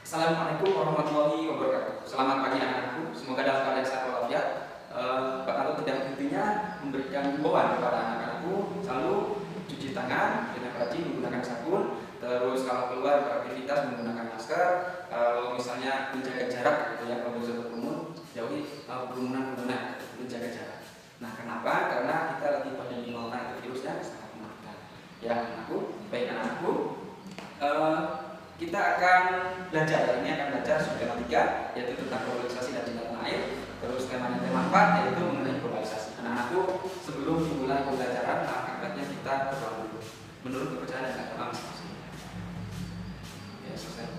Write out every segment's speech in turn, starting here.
Assalamualaikum warahmatullahi wabarakatuh. Selamat pagi anak-anakku. Semoga dalam keadaan sehat walafiat. Pak Tanto tidak hentinya memberikan himbauan kepada anak-anakku selalu cuci tangan dengan rajin menggunakan sabun. Terus kalau keluar beraktivitas menggunakan masker. Kalau misalnya menjaga jarak, gitu ya, kalau bisa berkerumun jauhi kerumunan, menjaga jarak. Nah, kenapa? Karena kita lagi pandemi corona, itu virus yang sangat mematikan. Ya, anakku, baik anakku. Kita akan belajar, ini akan belajar tema 3, yaitu tentang globalisasi dan cinta tanah air. Terus temanya tema 4, yaitu mengenai globalisasi. Anak-anakku, sebelum dimulai pembelajaran, baiknya kita berdoa dulu menurut kepercayaan dan agama masing-masing. Ya, selesai.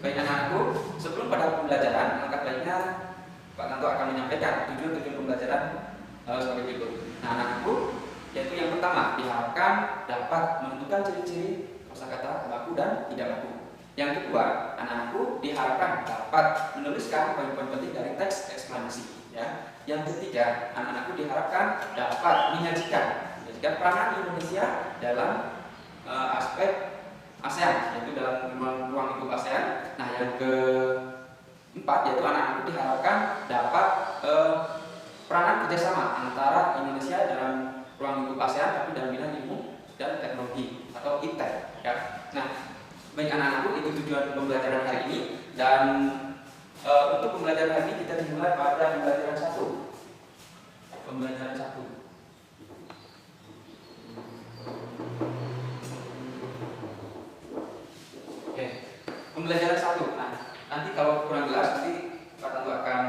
Baik anak-anakku, sebelum pada pembelajaran, alangkah baiknya Pak Tanto akan menyampaikan tujuan-tujuan pembelajaran sebagai berikut. Nah, anak-anakku, yaitu yang pertama, diharapkan dapat menentukan ciri-ciri kosakata baku dan tidak baku. Yang kedua, anak-anakku diharapkan dapat menuliskan poin-poin penting dari teks eksplanasi. Ya. Yang ketiga, anak-anakku diharapkan dapat menyajikan peranan Indonesia dalam aspek ASEAN, yaitu dalam ruang lingkup ASEAN. Nah, yang keempat, yaitu anak-anakku diharapkan dapat peranan kerjasama antara Indonesia dalam ruang lingkup ASEAN, tapi dalam bidang ilmu dan teknologi atau ITEK. Ya. Nah, baik anak-anakku, itu tujuan pembelajaran hari ini. Dan untuk pembelajaran hari ini kita dimulai pada pembelajaran 1. Pembelajaran 1. Oke, pembelajaran 1. Nah, nanti kalau kurang jelas nanti Pak Tanto akan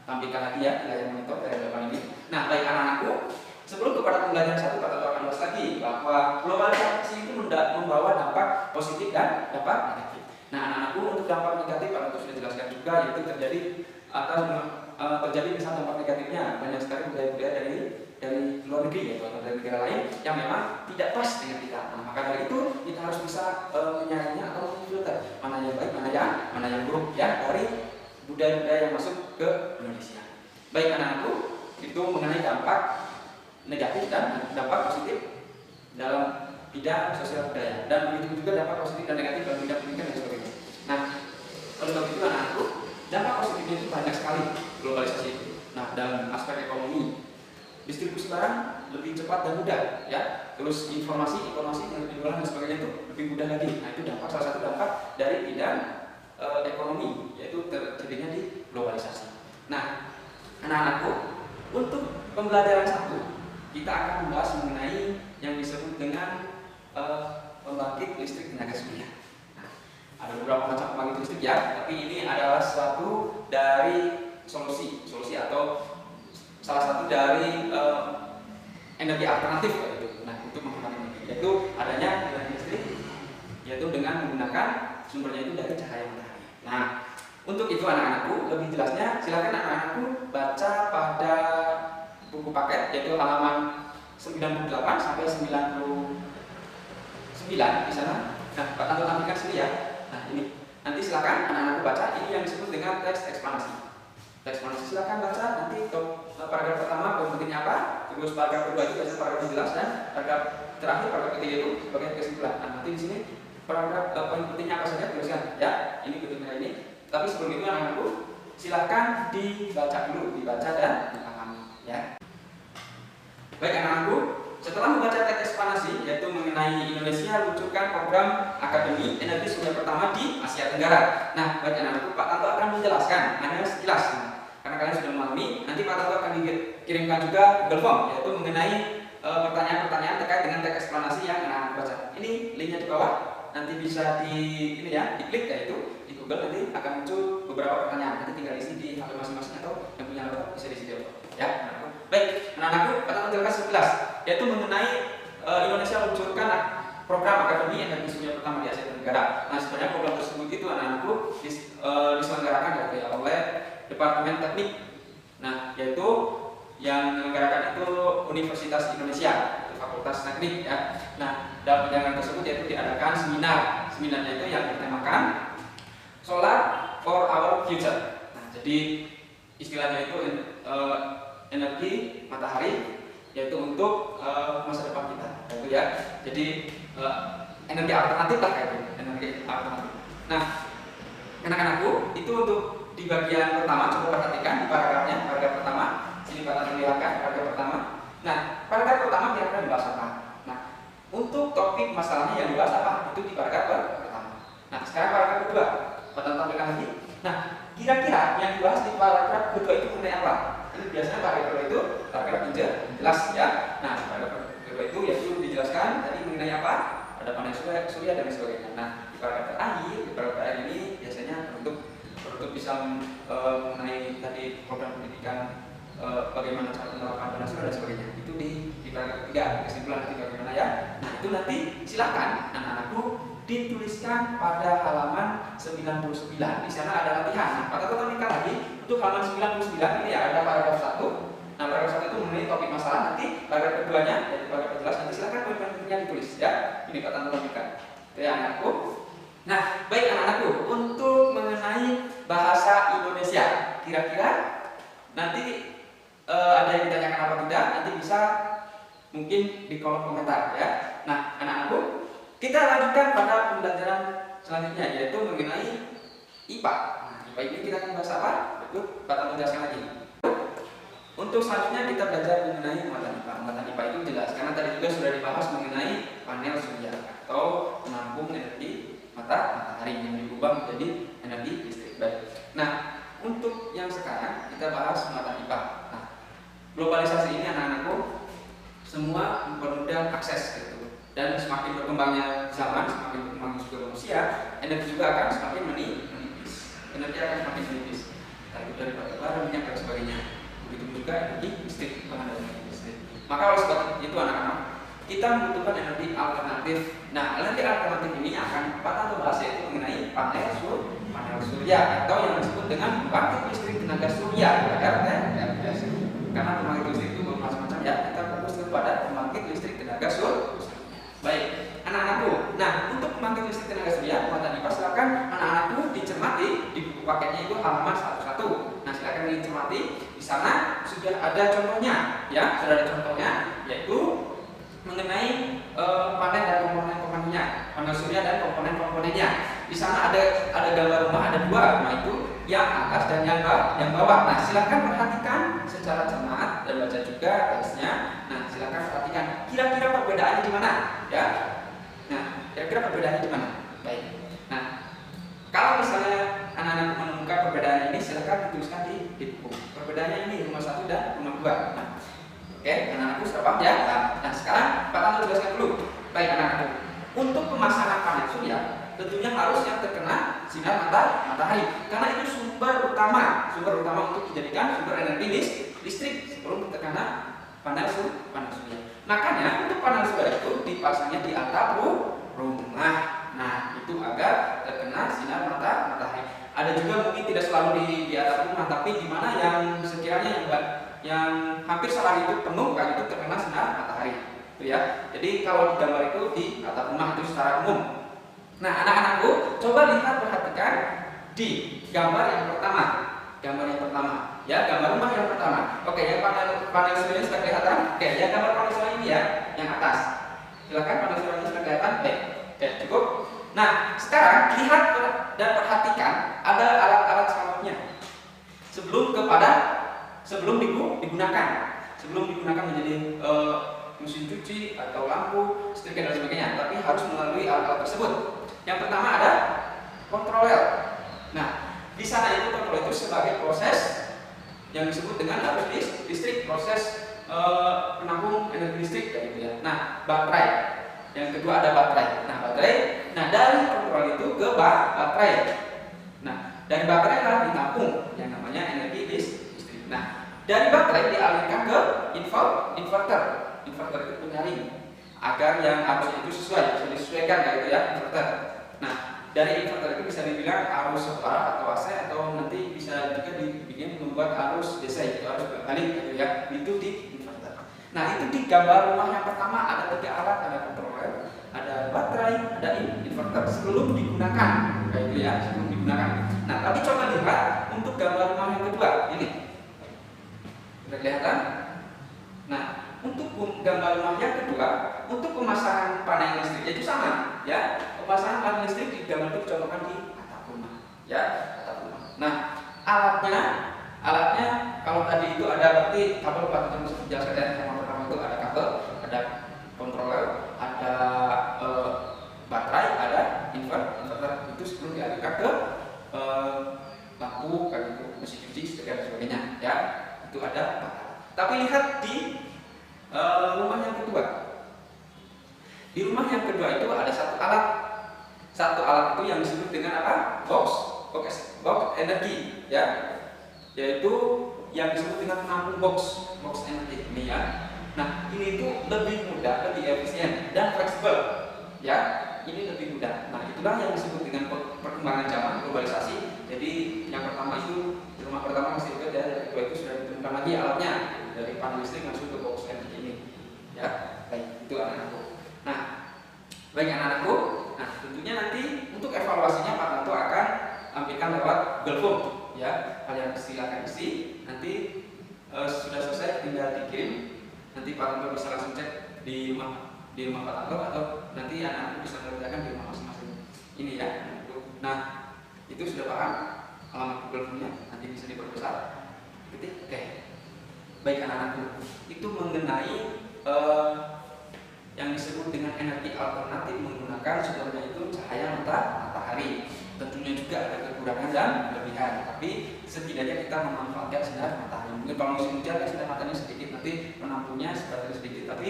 tampilkan lagi ya di layar monitor dari depan ini. Nah, baik anak-anakku, sebelum kepada pembelajaran 1, Pak Tanto akan bahas lagi bahwa globalisasi itu membawa dampak positif dan dampak negatif. Nah, anak-anakku, untuk dampak negatif Pak Tanto sudah jelaskan juga, yaitu terjadi misal dampak negatifnya banyak sekali budaya-budaya dari luar negeri, yaitu atau dari negara lain yang memang tidak pas dengan kita. Nah, maka dari itu kita harus bisa menyaringnya atau memfilter mana yang baik, mana yang buruk ya dari budaya-budaya yang masuk ke Indonesia. Baik anak-anakku, itu mengenai dampak negatif dan dampak positif dalam bidang sosial budaya, dan begitu juga dampak positif dan negatif dalam bidang pendidikan dan sebagainya. Nah, oleh sebab itu anak-anakku, dampak positifnya itu banyak sekali globalisasi itu. Nah, dalam aspek ekonomi, distribusi barang lebih cepat dan mudah, ya. Terus informasi yang lebih mudah dan sebagainya itu lebih mudah lagi. Nah, itu dampak, salah satu dampak dari bidang ekonomi, yaitu terjadinya di globalisasi. Nah, anak-anakku, untuk pembelajaran 1 kita akan membahas mengenai yang disebut dengan pembangkit listrik tenaga surya. Nah, ada beberapa macam pembangkit listrik ya, tapi ini adalah suatu dari solusi atau salah satu dari energi alternatif gitu. Nah, untuk menghemat energi, yaitu adanya energi listrik, yaitu dengan menggunakan sumbernya itu dari cahaya matahari. Nah, untuk itu anak-anakku, lebih jelasnya silakan anak-anakku baca pada buku paket, yaitu halaman 98 sampai 99 di sana. Nah, Pak Tanto tampilkan sini ya. Nah, ini nanti silakan anak-anakku baca. Ini yang disebut dengan teks eksplanasi. Teks eksplanasi silakan baca. Nanti paragraf pertama poin pentingnya apa, terus paragraf kedua itu biasanya paragraf jelas, dan paragraf terakhir, paragraf ketiga itu sebagai kesimpulan. Nah, nanti di sini paragraf poin pentingnya apa saja tuliskan ya. Ini pentingnya ini. Tapi sebelum itu anak-anakku silakan dibaca dan dipahami ya. Baik anak-anakku, setelah membaca teks eksplanasi, yaitu mengenai Indonesia luncurkan program Akademi Energi Surya pertama di Asia Tenggara. Nah, baik anak-anakku, Pak Tanto akan menjelaskan hanya sekilas. Nah, karena kalian sudah memahami, nanti Pak Tanto akan dikirimkan juga Google Form, yaitu mengenai pertanyaan-pertanyaan terkait dengan teks eksplanasi yang anak-anak baca. Ini linknya di bawah, nanti bisa diklik ya, itu di Google, nanti akan muncul beberapa pertanyaan. Nanti tinggal isi di HP masing-masing atau yang punya laptop bisa diisi di laptop. Ya, anak-anakku. Baik, anak-anakku, Pak Tanto jelaskan sekilas, yaitu mengenai Indonesia meluncurkan program Akademi Energi Surya pertama di Asia Tenggara. Nah, sebenarnya program tersebut itu anak-anakku diselenggarakan oleh Departemen Teknik. Nah, yaitu yang menyelenggarakan itu Universitas Indonesia, Fakultas Teknik ya. Nah, dalam perjalanan tersebut yaitu diadakan seminarnya itu yang bertemakan Solar for Our Future. Nah, jadi istilahnya itu energi matahari, yaitu untuk masa depan kita, itu ya. Jadi energi alternatif lah, kayak gitu, energi alternatif. Nah, Anak-anakku, itu untuk di bagian pertama, coba perhatikan di paragrafnya, paragraf pertama. Sini Pak lihatkan paragraf pertama. Nah, paragraf pertama kira-kira dibahas apa? Nah, untuk topik masalahnya yang dibahas apa? Itu di paragraf pertama. Nah, sekarang paragraf kedua, Pak tampilkan lagi. Nah, kira-kira yang dibahas di paragraf kedua itu mengenai apa? Ini biasanya paragraf kedua itu paragraf jelas ya. Nah, paragraf kedua itu yaitu dijelaskan tadi mengenai apa? Ada panel surya dan sebagainya. Nah, di paragraf terakhir ini biasanya untuk bisa mengenai tadi program pendidikan, bagaimana cara penerapan panel surya dan sebagainya. Itu di paragraf ketiga, kesimpulan nanti bagaimana ya. Nah, itu nanti silakan anak-anakku dituliskan pada halaman 99. Di sana ada latihan. Nah, Pak tampilkan lagi untuk halaman 99 ini ya, ada paragraf 1. Nah, paragraf 1 itu mengenai topik masalah, nanti paragraf keduanya yaitu paragraf jelas, nanti silakan poin-poinnya ditulis ya. Ini Pak tampilkan. Oke, anakku. Nah, baik anak-anakku, untuk mengenai bahasa Indonesia, kira-kira nanti ada yang ditanyakan apa tidak, nanti bisa mungkin di kolom komentar ya. Nah, anak-anakku, kita lanjutkan pada pembelajaran selanjutnya, yaitu mengenai IPA. Nah, IPA ini kita akan bahas apa? Itu Pak Tanto jelaskan lagi. Untuk selanjutnya kita belajar mengenai muatan IPA. Muatan IPA itu jelas, karena tadi juga sudah dibahas mengenai panel surya atau penampung energi matahari yang diubah menjadi energi listrik. Baik. Nah, untuk yang sekarang kita bahas muatan IPA. Nah, globalisasi ini anak-anakku semua mempermudah akses gitu. Dan semakin berkembangnya zaman, semakin berkembangnya juga manusia, energi juga akan semakin menipis. Energi akan semakin menipis. Entah itu dari batu bara, minyak dan sebagainya. Begitu juga energi listrik, bahan energi listrik. Maka oleh sebab itu anak-anak, kita membutuhkan energi alternatif. Nah, energi alternatif ini akan Pak Tanto bahas, yaitu mengenai panel surya atau yang disebut dengan pembangkit listrik tenaga surya (PLTS). Karena pembangkit listrik itu bermacam-macam ya. Kita fokus kepada pembangkit listrik tenaga surya. Baik, anak-anakku. Nah, untuk pembangkit listrik tenaga surya muatan IPA, silakan anak-anakku dicermati di buku paketnya itu halaman 101. Nah, silakan dicermati. Di sana sudah ada contohnya, ya, sudah ada contohnya, yaitu mengenai panel dan komponen-komponennya, panel surya dan komponen-komponennya. Di sana ada gambar rumah, ada dua rumah itu, yang atas dan yang bawah. Nah, silakan perhatikan secara cermat dan baca juga teksnya. Nah, silakan perhatikan kira-kira perbedaannya di mana, ya. Nah, kira-kira perbedaannya di mana? Baik. Nah, kalau misalnya anak-anak menemukan perbedaan ini, silakan dituliskan di buku. Perbedaannya ini rumah 1 dan rumah 2. Nah, oke, anak-anakku sudah paham ya? Nah, sekarang Pak Tanto jelaskan dulu. Baik anak-anakku, untuk pemasangan panel surya tentunya harus yang terkena sinar matahari, karena itu sumber utama untuk dijadikan sumber energi listrik sebelum terkena panel surya. Makanya untuk panel surya itu dipasangnya di atap rumah. Nah, itu agar terkena sinar matahari. Ada juga mungkin tidak selalu di atap rumah, tapi di mana yang sekiranya yang hampir selalu itu penuh, kan itu terkena sinar matahari. Itu ya. Jadi kalau di gambar itu di atap rumah itu secara umum. Nah, anak-anakku, coba lihat, perhatikan di gambar yang pertama. Ya, gambar rumah yang pertama. Oke, yang panel surya sudah kelihatan. Oke, yang gambar panel surya ini ya, yang atas. Silakan, panel surya sudah kelihatan. Oke, cukup. Nah, sekarang lihat dan perhatikan ada alat-alat selanjutnya. Sebelum digunakan menjadi mesin cuci atau lampu, setrika dan sebagainya, tapi harus melalui alat-alat tersebut. Yang pertama ada kontroler. Nah, di sana itu kontroler itu sebagai proses yang disebut dengan arus listrik, proses penampung energi listrik, kayak gitu ya. Nah, baterai. Yang kedua ada baterai. Nah, dari kontroler itu ke baterai. Nah, dari baterai lah ditampung yang namanya energi listrik. Nah, dari baterai dialirkan ke inverter. Inverter itu penyaring agar yang arusnya itu bisa disesuaikan, kayak gitu ya, inverter. Nah, dari inverter itu bisa dibilang arus setara atau AC, atau nanti bisa juga dibikin membuat arus DC, itu arus berbalik, gitu ya. Itu di inverter. Nah, itu di gambar rumah yang pertama ada 3 alat, ada kontroler, ada baterai, ada inverter sebelum digunakan, kayak gitu ya, sebelum digunakan. Nah, tapi coba lihat untuk gambar rumah yang kedua ini. Sudah kelihatan? Nah, untuk gambar rumah yang kedua, untuk pemasangan panel listrik itu sama, ya. Pemasangan panel listrik di gambar itu dicontohkan di atap rumah. ya, atap rumah. Nah, alatnya kalau tadi itu ada berarti kabel Pak Tanto bisa dijelaskan. Yang pertama itu ada kabel, ada controller, ada baterai, ada inverter itu sebelum dialihkan ke lampu, kayak gitu, mesin cuci dan sebagainya, ya itu ada. Tapi lihat di rumah yang kedua. Di rumah yang kedua itu ada satu alat itu yang disebut dengan apa? Box energi, ya, yaitu yang disebut dengan penampung box energi ini, ya. Nah, ini itu lebih mudah, lebih efisien dan fleksibel, ya. Ini lebih mudah. Nah, itulah yang disebut dengan perkembangan zaman, globalisasi. Jadi yang pertama itu rumah pertama masih itu, dan yang kedua itu sudah ditemukan lagi alatnya dari panel listrik masuk ke box energi ini, ya. Baik, itu anak-anakku. Nah, baik anak-anakku. Nah, tentunya nanti untuk evaluasinya Pak Tanto akan ambilkan lewat Google Form, ya. Kalian silakan isi. Nanti sudah selesai tinggal dikirim. Nanti Pak Tanto bisa langsung cek di rumah Pak Tanto, atau nanti anak-anak bisa mengerjakan di rumah masing-masing. Ini, ya. Nah, itu sudah paham alamat Google Form-nya, nanti bisa diperbesar. Ketik. Oke. Baik anak-anakku, itu mengenai yang disebut dengan energi alternatif menggunakan sumbernya itu cahaya matahari. Tentunya juga ada kekurangan dan kelebihan, tapi setidaknya kita memanfaatkan sinar matahari. Mungkin kalau musim hujan kan sinar matahari sedikit, nanti penampungnya sebatas sedikit, tapi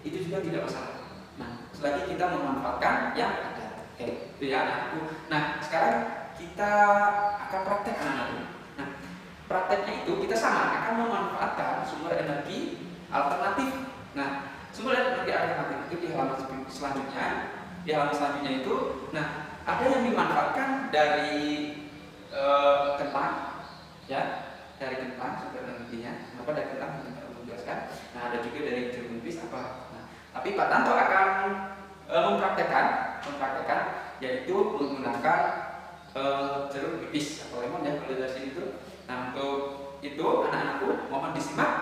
itu juga tidak masalah. Nah, selagi kita memanfaatkan yang ada. Oke, itu ya anakku. Nah, sekarang kita akan praktek anak-anakku. Nah, prakteknya itu kita sama akan memanfaatkan sumber energi alternatif. Nah, sumber energi alternatif itu di halaman selanjutnya. Di halaman selanjutnya itu, nah, ada yang dimanfaatkan dari kentang, ya, dari kentang sumber energinya. Kenapa dari kentang? Kita belum jelaskan. Nah, ada juga dari jeruk nipis apa. Nah, tapi Pak Tanto akan mempraktekkan, yaitu menggunakan jeruk nipis atau lemon, ya, kalau dari sini itu. Nah, untuk itu anak-anakku mohon disimak.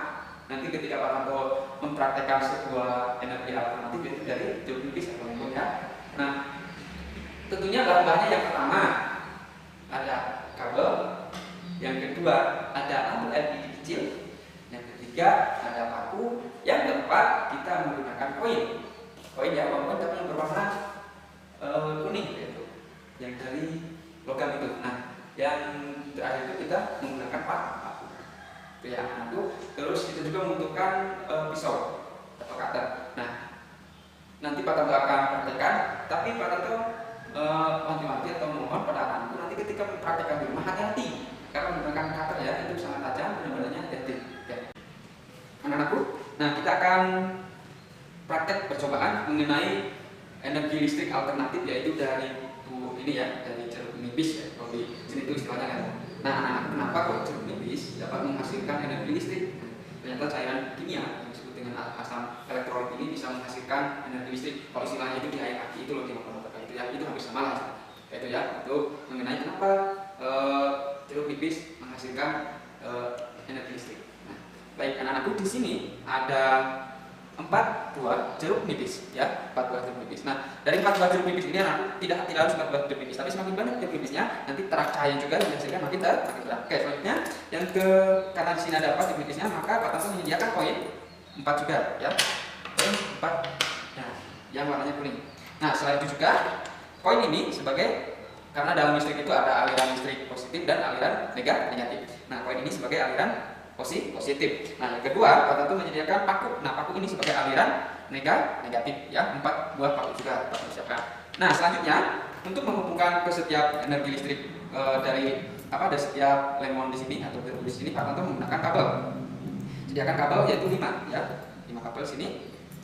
Nanti ketika Pak Tanto mempraktekkan sebuah energi alternatif, yaitu dari jeruk nipis atau lemon, ya. Nah, tentunya bahan-bahannya yang pertama ada kabel, yang kedua ada lampu LED kecil, yang ketiga ada paku, yang keempat kita menggunakan koin, ya, koin tapi yang berwarna kuning, yaitu yang dari logam itu. Nah, yang terakhir itu kita menggunakan paku, itu ya. Terus kita juga membutuhkan pisau atau cutter. Nah, nanti Pak Tanto akan praktekkan, tapi Pak Tanto wanti-wanti atau mohon pada anak-anakku nanti ketika mempraktekkan di rumah hati-hati, karena menggunakan cutter, ya, itu sangat tajam, benar-benarnya hati-hati, ya. Anak-anakku, nah kita akan praktek percobaan mengenai energi listrik alternatif, yaitu dari ini, ya, dari jeruk nipis, ya, kalau di sini itu istilahnya, kan. Nah, anak-anak, kenapa kok jeruk nipis dapat menghasilkan energi listrik? Ternyata cairan kimia yang disebut dengan asam elektrolit ini bisa menghasilkan energi listrik. Kalau istilahnya itu di air aki, itu loh itu, ya, itu hampir sama lah, itu, ya, itu mengenai kenapa jeruk nipis menghasilkan energi listrik. Nah, baik anak-anakku, di sini ada 4 buah jeruk nipis, ya, 4 buah jeruk nipis. Nah, dari 4 buah jeruk nipis ini anak tidak harus 4 buah jeruk nipis, tapi semakin banyak jeruk nipisnya, nanti terak cahaya juga yang dihasilkan makin terang. Oke, selanjutnya yang karena di sini ada 4 jeruk nipisnya, maka Pak Tanto menyediakan koin 4 juga, ya, koin 4, nah, yang warnanya kuning. Nah, selain itu juga koin ini sebagai, karena dalam listrik itu ada aliran listrik positif dan aliran negatif. Nah, koin ini sebagai aliran positif. Nah, yang kedua, Pak Tanto menyediakan paku. Nah, paku ini sebagai aliran negatif, ya, 4 buah paku juga Pak Tanto siapkan. Nah, selanjutnya untuk menghubungkan ke setiap energi listrik dari setiap lemon di sini atau jeruk di sini, Pak Tanto menggunakan kabel. Sediakan kabel yaitu 5, ya, 5 kabel sini.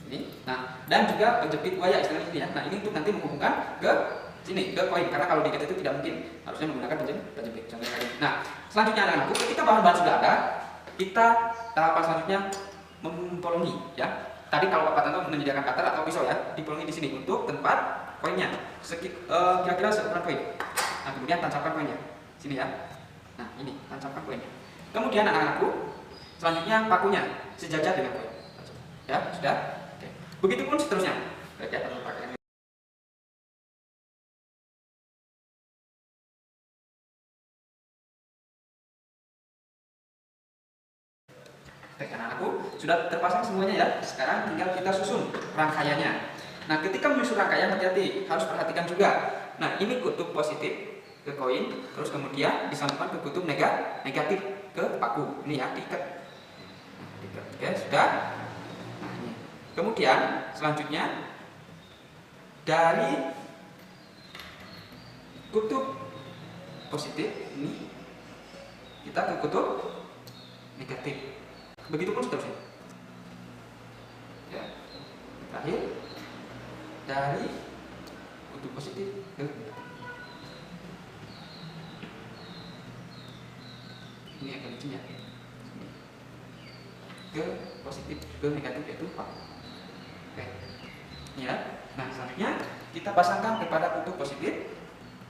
Ini. Nah, dan juga penjepit waya istilahnya ini, ya. Nah, ini untuk nanti menghubungkan ke sini, ke koin, karena kalau diikat itu tidak mungkin, harusnya menggunakan penjepit. Contohnya kayak ini. Nah, selanjutnya anak-anakku, ketika bahan-bahan sudah ada, kita tahapan selanjutnya mempolongi, ya. Tadi kalau Pak Tanto menyediakan cutter atau pisau, ya, dipolongi di sini untuk tempat koinnya. Kira-kira seukuran koin. Nah, kemudian tancapkan koinnya. Sini, ya. Nah, ini tancapkan koinnya. Kemudian anak-anakku, selanjutnya pakunya sejajar dengan koin. Ya, sudah. Oke. Begitupun seterusnya. Baik, ya, pakai sudah terpasang semuanya ya. Sekarang tinggal kita susun rangkaiannya. Nah, ketika menyusun rangkaian hati-hati, harus perhatikan juga. Nah, ini kutub positif ke koin, terus kemudian disambungkan ke kutub negatif ke paku. Ini ya, diikat. Oke, sudah. Nah, ini. Kemudian selanjutnya dari kutub positif ini kita ke kutub negatif. Begitupun seterusnya. Ya. Terakhir dari kutub positif ke ini akan licin ya, ke positif ke negatif yaitu paku. Oke. Ya. Nah, selanjutnya kita pasangkan kepada kutub positif.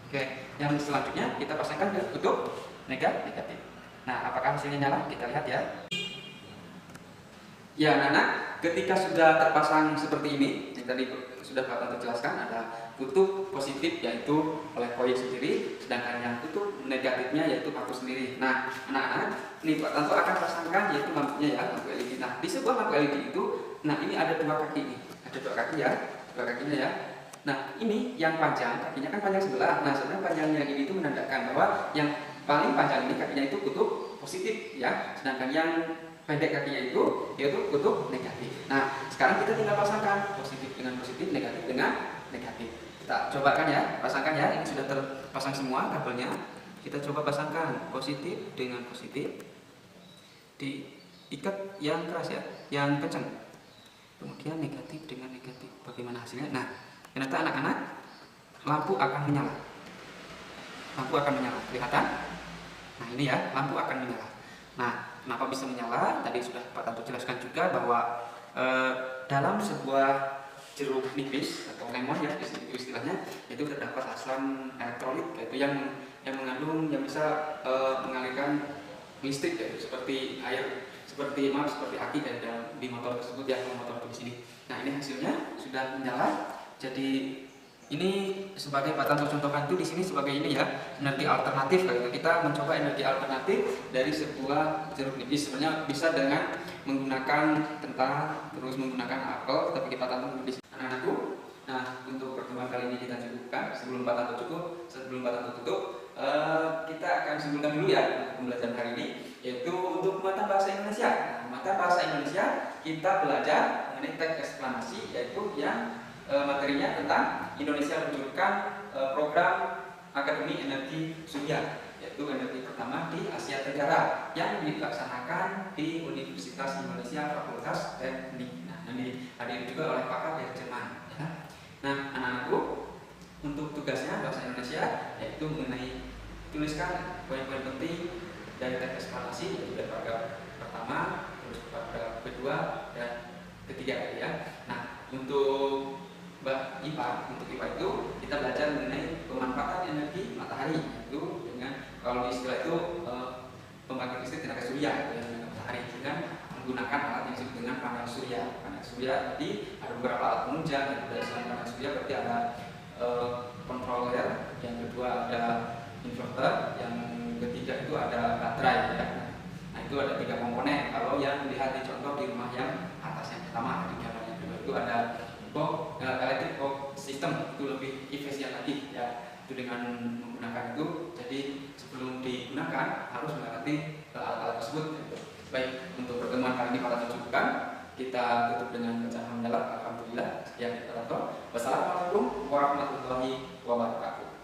Oke. Yang selanjutnya kita pasangkan ke kutub negatif. Nah, apakah hasilnya nyala? Kita lihat ya. Ya, anak-anak, ketika sudah terpasang seperti ini, yang tadi sudah Pak Tanto jelaskan, ada kutub positif yaitu oleh koin sendiri, sedangkan yang kutub negatifnya yaitu paku sendiri. Nah, anak-anak, ini Pak Tanto akan pasangkan yaitu lampunya ya, lampu LED. Nah, di sebuah lampu LED itu, nah ini ada dua kaki nih, ada dua kaki ya, dua kakinya ya. Nah, ini yang panjang, kakinya kan panjang sebelah. Nah, sebenarnya panjangnya ini itu menandakan bahwa yang paling panjang ini kakinya itu kutub positif ya, sedangkan yang pendek kakinya itu yaitu kutub negatif. Nah, sekarang kita tinggal pasangkan positif dengan positif, negatif dengan negatif. Kita cobakan ya, pasangkan ya. Ini sudah terpasang semua kabelnya. Kita coba pasangkan positif dengan positif, diikat yang keras ya, yang kencang. Kemudian negatif dengan negatif. Bagaimana hasilnya? Nah, ternyata anak-anak, lampu akan menyala. Lampu akan menyala. Kelihatan? Nah, ini ya, lampu akan menyala. Nah, kenapa bisa menyala? Tadi sudah Pak Tanto jelaskan juga bahwa dalam sebuah jeruk nipis atau lemon ya istilahnya, itu terdapat asam elektrolit, yaitu yang mengandung yang bisa mengalirkan listrik ya, seperti air, seperti aki dari dalam di motor tersebut ya, kalau motor itu di sini. Nah, ini hasilnya sudah menyala. Jadi ini sebagai Pak Tanto contohkan itu di sini sebagai ini ya, energi alternatif. Kalau kita mencoba energi alternatif dari sebuah jeruk nipis, sebenarnya bisa dengan menggunakan tentang terus menggunakan apel, tapi Pak Tanto di sini anak-anakku. Nah, untuk pertemuan kali ini kita cukupkan. Sebelum Pak Tanto tutup, kita akan simpulkan dulu ya pembelajaran hari ini, yaitu untuk mata bahasa Indonesia. Nah, mata bahasa Indonesia kita belajar mengenai teks eksplanasi, yaitu yang materinya tentang Indonesia meluncurkan program Akademi Energi Surya, yaitu energi pertama di Asia Tenggara yang dilaksanakan di Universitas Indonesia Fakultas Teknik. Nah, yang dihadiri juga oleh pakar dari Jerman. Ya. Nah, anak-anakku, untuk tugasnya bahasa Indonesia yaitu mengenai tuliskan poin-poin penting dari teks eksplanasi, yaitu dari paragraf pertama, terus paragraf kedua dan ketiga ya. Nah, untuk IPA itu kita belajar mengenai pemanfaatan energi matahari, yaitu dengan kalau di istilah itu pembangkit listrik tenaga surya dengan matahari, dengan menggunakan alat yang disebut dengan panel surya. Panel surya tadi ada beberapa alat penunjang, yaitu dari selain panel surya berarti ada controller, yang kedua ada inverter, yang ketiga itu ada baterai ya. Nah, itu ada 3 komponen. Kalau yang dilihat di contoh di rumah yang atas yang pertama, di gambar yang kedua itu ada electric box system, itu lebih efisien lagi ya, itu dengan menggunakan itu. Jadi sebelum digunakan harus melewati alat-alat tersebut. Baik, untuk pertemuan kali ini Pak Tanto cukupkan. Kita tutup dengan bacaan hamdalah. Alhamdulillah. Sekian Pak Tanto. Wassalamualaikum warahmatullahi wabarakatuh.